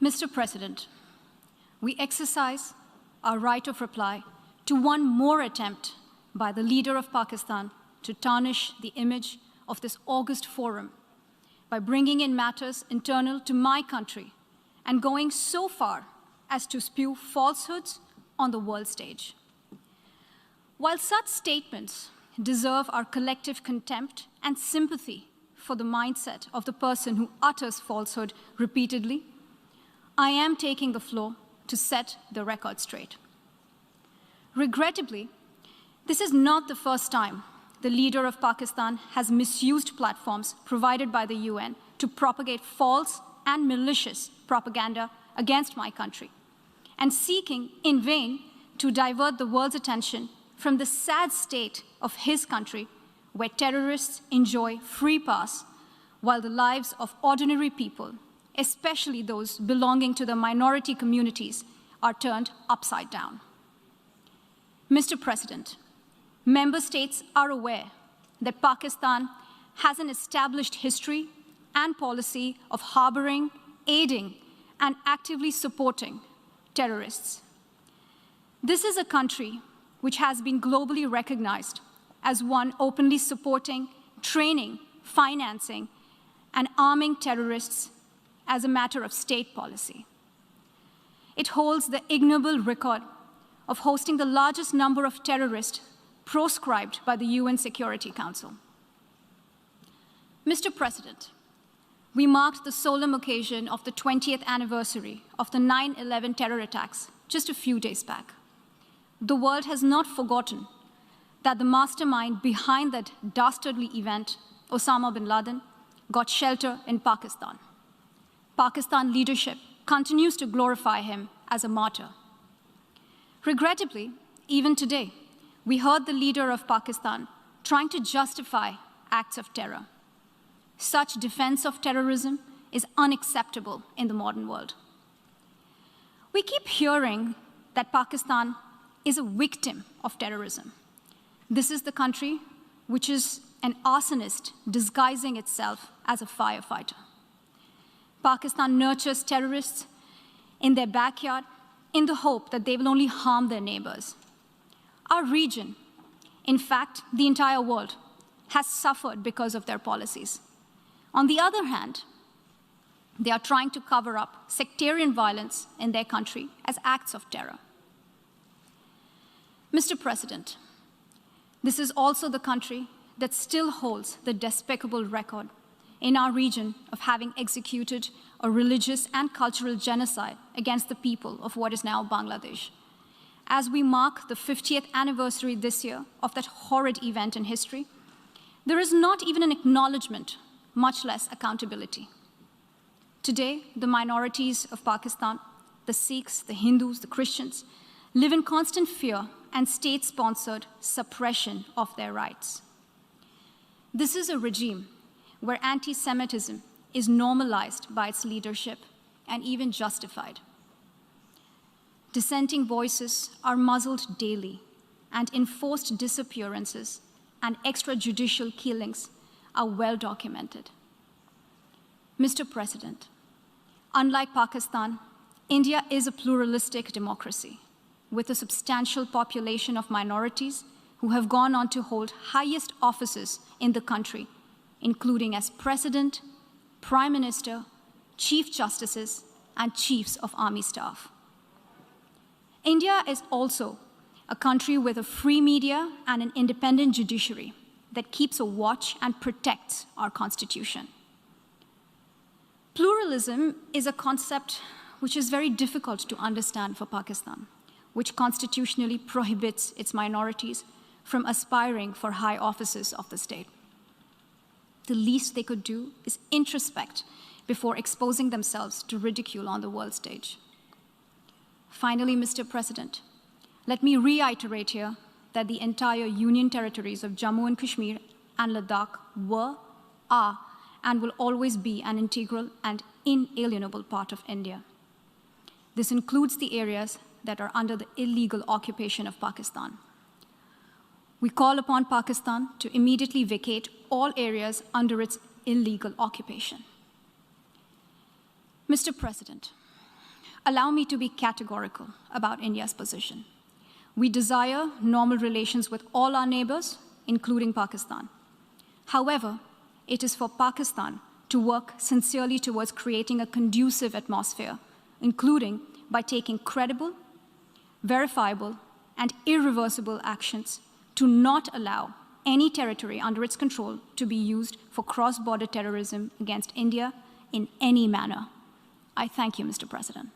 Mr. President, we exercise our right of reply to one more attempt by the leader of Pakistan to tarnish the image of this august forum by bringing in matters internal to my country and going so far as to spew falsehoods on the world stage. While such statements deserve our collective contempt and sympathy for the mindset of the person who utters falsehood repeatedly, I am taking the floor to set the record straight. Regrettably, this is not the first time the leader of Pakistan has misused platforms provided by the UN to propagate false and malicious propaganda against my country, and seeking in vain to divert the world's attention from the sad state of his country, where terrorists enjoy free pass while the lives of ordinary people, especially those belonging to the minority communities, are turned upside down. Mr. President, member states are aware that Pakistan has an established history and policy of harboring, aiding, and actively supporting terrorists. This is a country which has been globally recognized as one openly supporting, training, financing, and arming terrorists as a matter of state policy. It holds the ignoble record of hosting the largest number of terrorists proscribed by the UN Security Council. Mr. President, we marked the solemn occasion of the 20th anniversary of the 9/11 terror attacks just a few days back. The world has not forgotten that the mastermind behind that dastardly event, Osama bin Laden, got shelter in Pakistan. Pakistan leadership continues to glorify him as a martyr. Regrettably, even today, we heard the leader of Pakistan trying to justify acts of terror. Such defense of terrorism is unacceptable in the modern world. We keep hearing that Pakistan is a victim of terrorism. This is the country which is an arsonist disguising itself as a firefighter. Pakistan nurtures terrorists in their backyard in the hope that they will only harm their neighbors. Our region, in fact, the entire world, has suffered because of their policies. On the other hand, they are trying to cover up sectarian violence in their country as acts of terror. Mr. President, this is also the country that still holds the despicable record in our region of having executed a religious and cultural genocide against the people of what is now Bangladesh. As we mark the 50th anniversary this year of that horrid event in history, there is not even an acknowledgement, much less accountability. Today, the minorities of Pakistan, the Sikhs, the Hindus, the Christians, live in constant fear and state-sponsored suppression of their rights. This is a regime where anti-Semitism is normalized by its leadership and even justified. Dissenting voices are muzzled daily, and enforced disappearances and extrajudicial killings are well documented. Mr. President, unlike Pakistan, India is a pluralistic democracy with a substantial population of minorities who have gone on to hold highest offices in the country, including as President, Prime Minister, Chief Justices, and Chiefs of Army Staff. India is also a country with a free media and an independent judiciary that keeps a watch and protects our Constitution. Pluralism is a concept which is very difficult to understand for Pakistan, which constitutionally prohibits its minorities from aspiring for high offices of the state. The least they could do is introspect before exposing themselves to ridicule on the world stage. Finally, Mr. President, let me reiterate here that the entire Union territories of Jammu and Kashmir and Ladakh were, are, and will always be an integral and inalienable part of India. This includes the areas that are under the illegal occupation of Pakistan. We call upon Pakistan to immediately vacate all areas under its illegal occupation. Mr. President, allow me to be categorical about India's position. We desire normal relations with all our neighbors, including Pakistan. However, it is for Pakistan to work sincerely towards creating a conducive atmosphere, including by taking credible, verifiable, and irreversible actions to not allow any territory under its control to be used for cross-border terrorism against India in any manner. I thank you, Mr. President.